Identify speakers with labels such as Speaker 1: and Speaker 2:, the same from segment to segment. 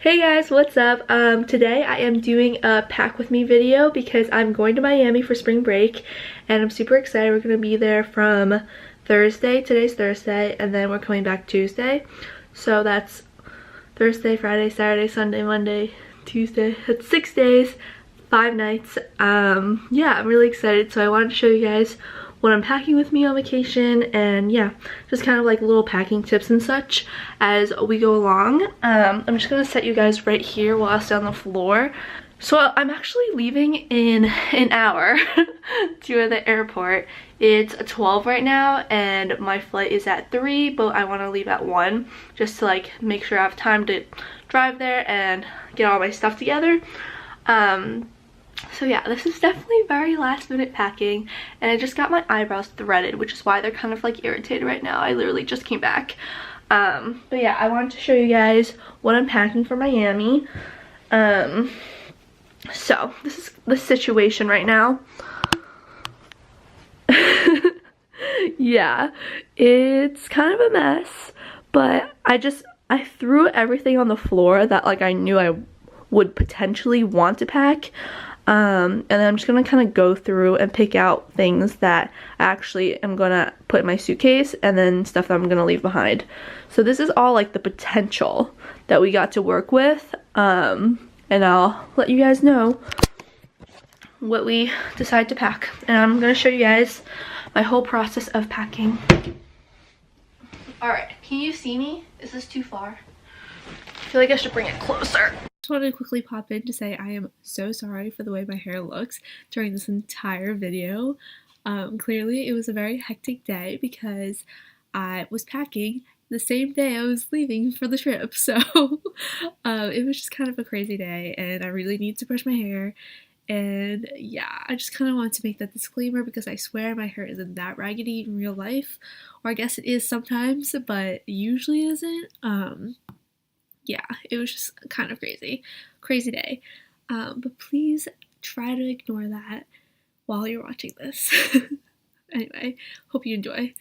Speaker 1: Hey guys, what's up? Today I am doing a pack with me video because I'm going to Miami for spring break and I'm super excited. We're going to be there from Thursday, today's Thursday, and then we're coming back Tuesday. So that's Thursday, Friday, Saturday, Sunday, Monday, Tuesday. That's 6 days, 5 nights. Yeah, I'm really excited. So I wanted to show you guys what I'm packing with me on vacation, and yeah, just kind of like little packing tips and such as we go along. I'm just gonna set you guys right here while I stay on the floor. So I'm actually leaving in an hour to the airport. It's 12 right now and my flight is at 3, but I want to leave at 1 just to like make sure I have time to drive there and get all my stuff together. So yeah, this is definitely very last minute packing, and I just got my eyebrows threaded, which is why they're kind of like irritated right now. I literally just came back. But yeah, I wanted to show you guys what I'm packing for Miami. So this is the situation right now. Yeah, it's kind of a mess, but I threw everything on the floor that like I knew I would potentially want to pack. And then I'm just gonna kind of go through and pick out things that I actually am gonna put in my suitcase, and then stuff that I'm gonna leave behind. So this is all like the potential that we got to work with, and I'll let you guys know what we decide to pack, and I'm gonna show you guys my whole process of packing. Alright, can you see me? Is this too far? I feel like I should bring it closer. Just wanted to quickly pop in to say I am so sorry for the way my hair looks during this entire video. Clearly it was a very hectic day because I was packing the same day I was leaving for the trip, so it was just kind of a crazy day, and I really need to brush my hair. And yeah, I just kind of want to make that disclaimer because I swear my hair isn't that raggedy in real life, or I guess it is sometimes, but usually isn't. Yeah, it was just kind of crazy day. But please try to ignore that while you're watching this. Anyway, hope you enjoy.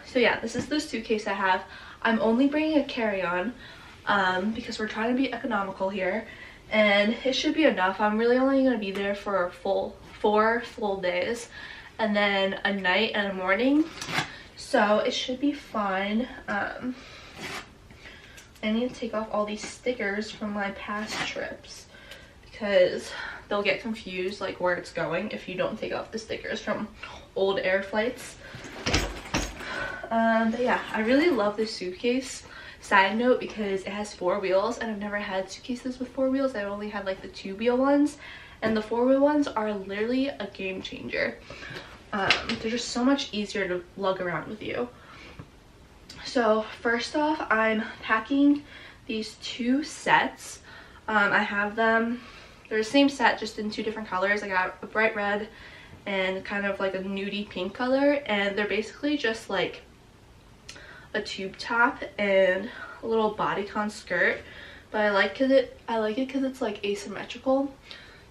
Speaker 1: So yeah, this is the suitcase I have. I'm only bringing a carry-on because we're trying to be economical here, and it should be enough. I'm really only going to be there for 4 full days, and then a night and a morning, so it should be fine. I need to take off all these stickers from my past trips because they'll get confused like where it's going if you don't take off the stickers from old air flights. But yeah, I really love this suitcase. Side note, because it has 4 wheels, and I've never had suitcases with 4 wheels. I only had like the 2-wheel ones, and the 4-wheel ones are literally a game changer. They're just so much easier to lug around with you. So first off, I'm packing these 2 sets. I have them, they're the same set, just in 2 different colors. I got a bright red and kind of like a nudie pink color, and they're basically just like a tube top and a little bodycon skirt. But I like it because it's like asymmetrical.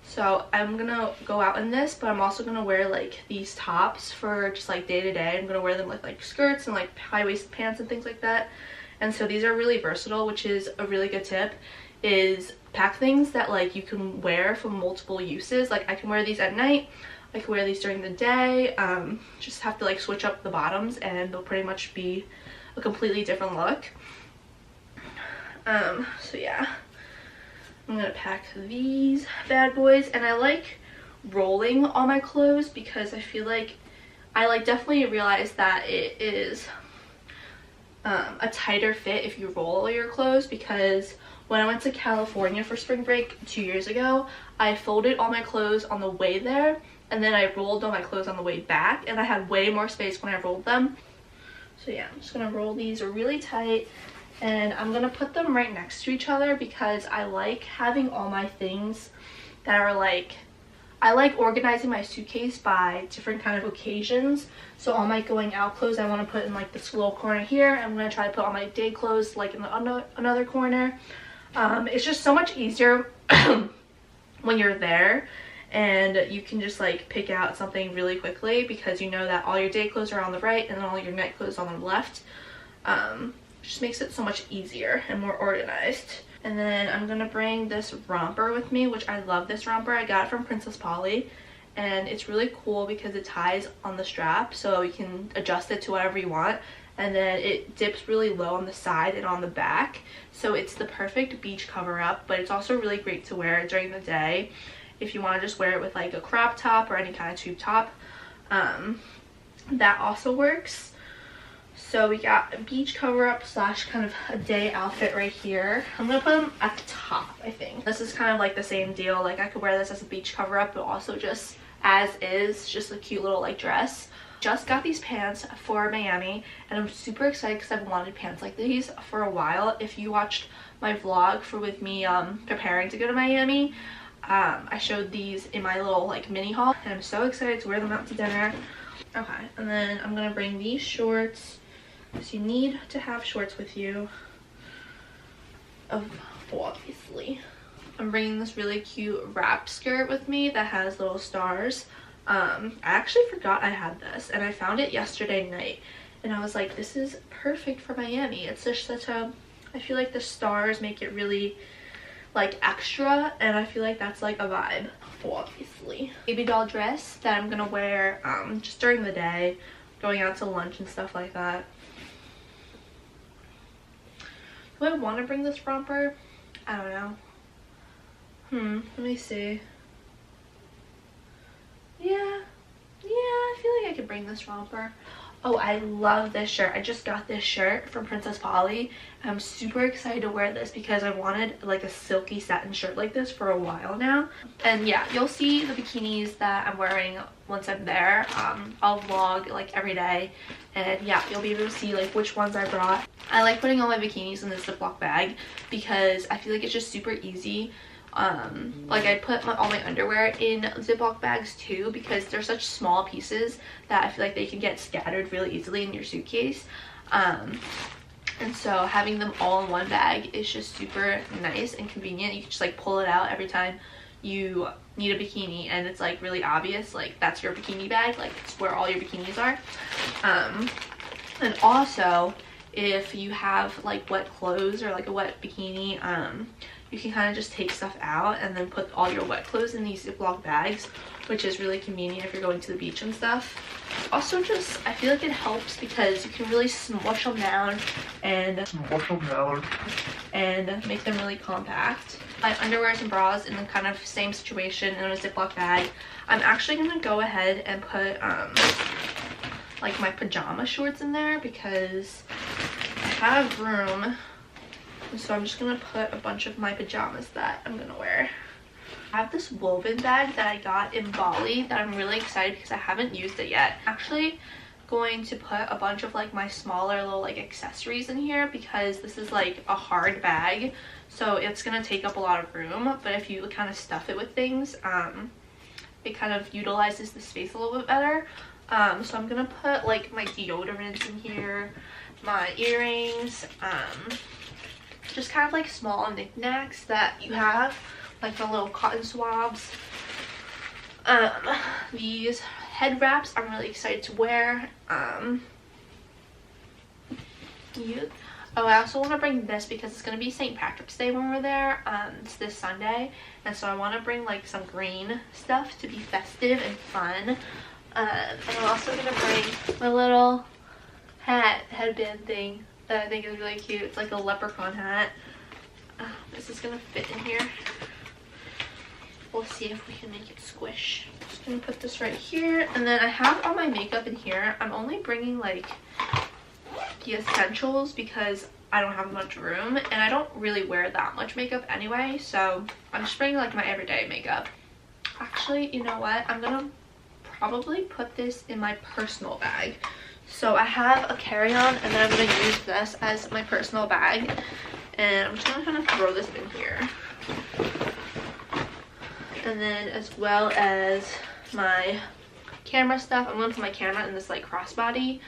Speaker 1: So I'm gonna go out in this, but I'm also gonna wear like these tops for just like day to day. I'm gonna wear them with like skirts and like high-waisted pants and things like that. And so these are really versatile, which is a really good tip, is pack things that like you can wear for multiple uses. Like I can wear these at night, I can wear these during the day, just have to like switch up the bottoms and they'll pretty much be a completely different look. So yeah, I'm gonna pack these bad boys, and I like rolling all my clothes because I feel like I definitely realized that it is a tighter fit if you roll all your clothes, because when I went to California for spring break 2 years ago, I folded all my clothes on the way there and then I rolled all my clothes on the way back, and I had way more space when I rolled them. So yeah, I'm just gonna roll these really tight, and I'm gonna put them right next to each other because I like having all my things that are like, I like organizing my suitcase by different kind of occasions. So all my going out clothes I want to put in like this little corner here. I'm going to try to put all my day clothes like in the another corner. It's just so much easier when you're there and you can just like pick out something really quickly because you know that all your day clothes are on the right and then all your night clothes on the left. Just makes it so much easier and more organized. And then I'm gonna bring this romper with me, which I love this romper. I got it from Princess Polly, and it's really cool because it ties on the strap, so you can adjust it to whatever you want. And then it dips really low on the side and on the back, so it's the perfect beach cover up, but it's also really great to wear during the day if you want to just wear it with like a crop top or any kind of tube top. That also works. So we got a beach cover up slash kind of a day outfit right here. I'm gonna put them at the top, I think. This is kind of like the same deal. Like I could wear this as a beach cover up, but also just as is, just a cute little like dress. Just got these pants for Miami, and I'm super excited because I've wanted pants like these for a while. If you watched my vlog for with me preparing to go to Miami, I showed these in my little like mini haul, and I'm so excited to wear them out to dinner. Okay, and then I'm gonna bring these shorts, because you need to have shorts with you, obviously. I'm bringing this really cute wrap skirt with me that has little stars. I actually forgot I had this, and I found it yesterday night, and I was like, this is perfect for Miami. It's just such a, I feel like the stars make it really like extra, and I feel like that's like a vibe, obviously. Baby doll dress that I'm gonna wear just during the day, going out to lunch and stuff like that. Do I want to bring this romper? I don't know. Let me see. Yeah, I feel like I could bring this romper. Oh, I love this shirt. I just got this shirt from Princess Polly. I'm super excited to wear this because I wanted like a silky satin shirt like this for a while now. And yeah, you'll see the bikinis that I'm wearing once I'm there. I'll vlog like every day, and yeah, you'll be able to see like which ones I brought. I like putting all my bikinis in this Ziploc bag because I feel like it's just super easy. Like I put all my underwear in Ziploc bags too, because they're such small pieces that I feel like they can get scattered really easily in your suitcase. And so having them all in one bag is just super nice and convenient. You can just like pull it out every time you need a bikini, and it's like really obvious, like that's your bikini bag, like it's where all your bikinis are. And also if you have like wet clothes or like a wet bikini, you can kind of just take stuff out and then put all your wet clothes in these Ziploc bags, which is really convenient if you're going to the beach and stuff. Also, just I feel like it helps because you can really smush them down and make them really compact. My underwears and bras in the kind of same situation in a Ziploc bag. I'm actually gonna go ahead and put like my pajama shorts in there because I have room. So I'm just gonna put a bunch of my pajamas that I'm gonna wear. I have this woven bag that I got in Bali that I'm really excited because I haven't used it yet. I'm actually going to put a bunch of like my smaller little like accessories in here because this is like a hard bag, so it's gonna take up a lot of room. But if you kind of stuff it with things, it kind of utilizes the space a little bit better. So I'm gonna put like my deodorants in here, my earrings, just kind of like small knickknacks that you have, like the little cotton swabs. These head wraps I'm really excited to wear. Oh, I also want to bring this because it's going to be St. Patrick's Day when we're there. It's this Sunday, and so I want to bring like some green stuff to be festive and fun. And I'm also going to bring my little headband thing that I think is really cute. It's like a leprechaun hat. This is gonna fit in here. We'll see if we can make it squish. Just gonna put this right here, and then I have all my makeup in here. I'm only bringing like the essentials because I don't have much room, and I don't really wear that much makeup anyway, so I'm just bringing like my everyday makeup. Actually, you know what? I'm gonna probably put this in my personal bag. So I have a carry-on, and then I'm going to use this as my personal bag. And I'm just going to kind of throw this in here. And then as well as my camera stuff. I'm going to put my camera in this like crossbody.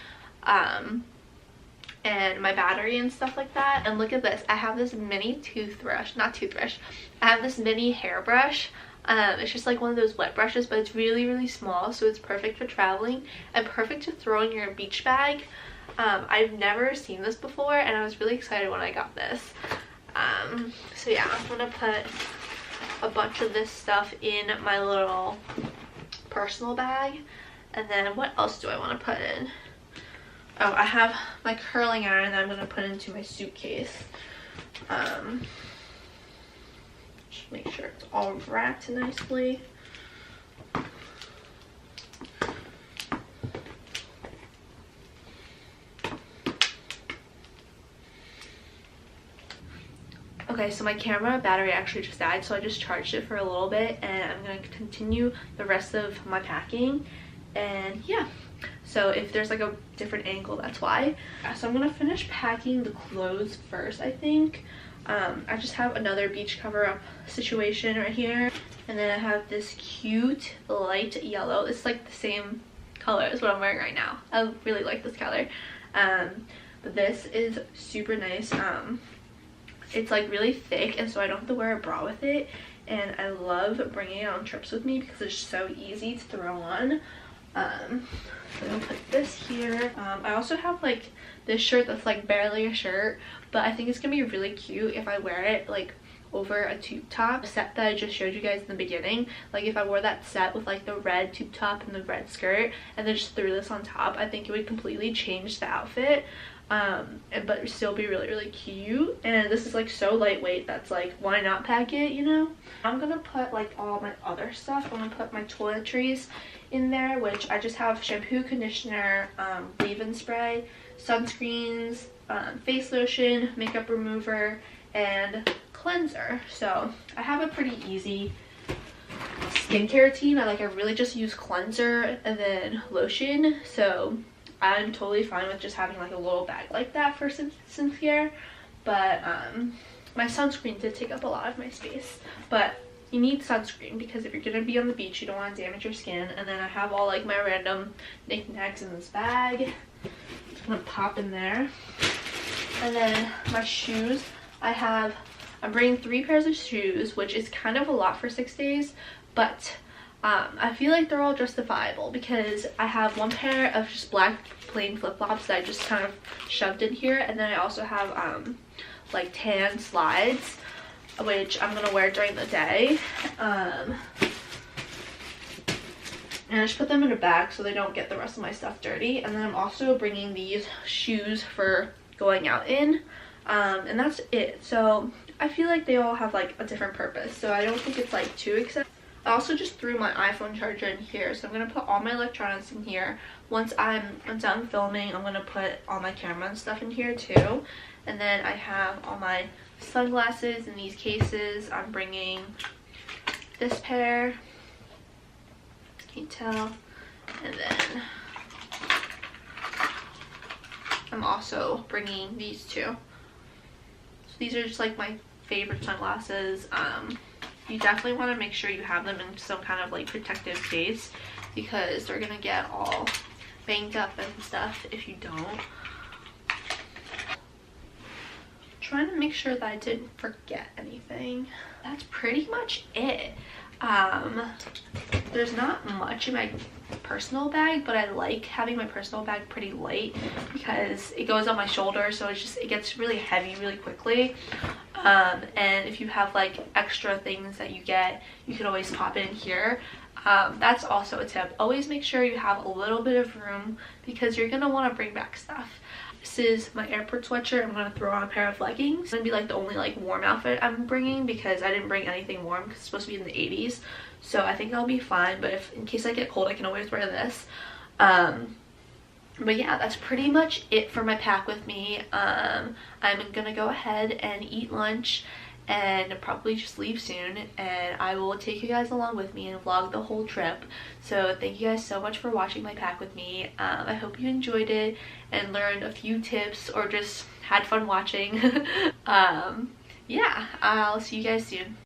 Speaker 1: And my battery and stuff like that. And look at this. I have this mini I have this mini hairbrush. It's just like one of those wet brushes, but it's really small, so it's perfect for traveling and perfect to throw in your beach bag. I've never seen this before, and I was really excited when I got this. So yeah, I'm gonna put a bunch of this stuff in my little personal bag. And then what else do I want to put in? Oh, I have my curling iron that I'm going to put into my suitcase. Just make sure it's all wrapped nicely. Okay, so my camera battery actually just died, so I just charged it for a little bit, and I'm going to continue the rest of my packing. And yeah, so if there's like a different angle, that's why. So I'm going to finish packing the clothes first, I think. I just have another beach cover up situation right here, and then I have this cute light yellow. It's like the same color as what I'm wearing right now. I really like this color. But this is super nice. It's like really thick, and so I don't have to wear a bra with it, and I love bringing it on trips with me because it's so easy to throw on. So I'm gonna put this here. I also have like this shirt that's like barely a shirt, but I think it's gonna be really cute if I wear it like over a tube top set that I just showed you guys in the beginning. Like if I wore that set with like the red tube top and the red skirt and then just threw this on top, I think it would completely change the outfit. But still be really cute. And this is like so lightweight that's like, why not pack it, you know? I'm gonna put like all my other stuff. I'm gonna put my toiletries in there, which I just have shampoo, conditioner, leave-in spray, sunscreens, face lotion, makeup remover, and cleanser. So I have a pretty easy skincare routine. I really just use cleanser and then lotion, so I'm totally fine with just having like a little bag like that for skincare. But my sunscreen did take up a lot of my space, but you need sunscreen because if you're gonna be on the beach, you don't want to damage your skin. And then I have all like my random knickknacks in this bag. Just gonna pop in there. And then my shoes, I'm bringing 3 pairs of shoes, which is kind of a lot for 6 days, but I feel like they're all justifiable because I have 1 pair of just black plain flip-flops that I just kind of shoved in here, and then I also have like tan slides, which I'm gonna wear during the day. And I just put them in a bag so they don't get the rest of my stuff dirty. And then I'm also bringing these shoes for going out in, and that's it. So I feel like they all have like a different purpose, so I don't think it's like too excessive. I also just threw my iPhone charger in here, so I'm gonna put all my electronics in here. Once I'm done filming, I'm gonna put all my camera and stuff in here too. And then I have all my sunglasses in these cases. I'm bringing this pair, can't tell, and then I'm also bringing these 2. So these are just like my favorite sunglasses. You definitely want to make sure you have them in some kind of like protective case because they're gonna get all banged up and stuff if you don't. Trying to make sure that I didn't forget anything. That's pretty much it. There's not much in my personal bag, but I like having my personal bag pretty light because it goes on my shoulder, so it gets really heavy really quickly. And if you have like extra things that you get, you can always pop it in here. That's also a tip. Always make sure you have a little bit of room because you're gonna want to bring back stuff. This is my airport sweatshirt. I'm gonna throw on a pair of leggings. It's gonna be like the only like warm outfit I'm bringing because I didn't bring anything warm because it's supposed to be in the 80s. So I think I'll be fine, but if in case I get cold, I can always wear this. But yeah, that's pretty much it for my pack with me. I'm gonna go ahead and eat lunch and probably just leave soon, and I will take you guys along with me and vlog the whole trip. So thank you guys so much for watching my pack with me. I hope you enjoyed it and learned a few tips or just had fun watching. Yeah, I'll see you guys soon.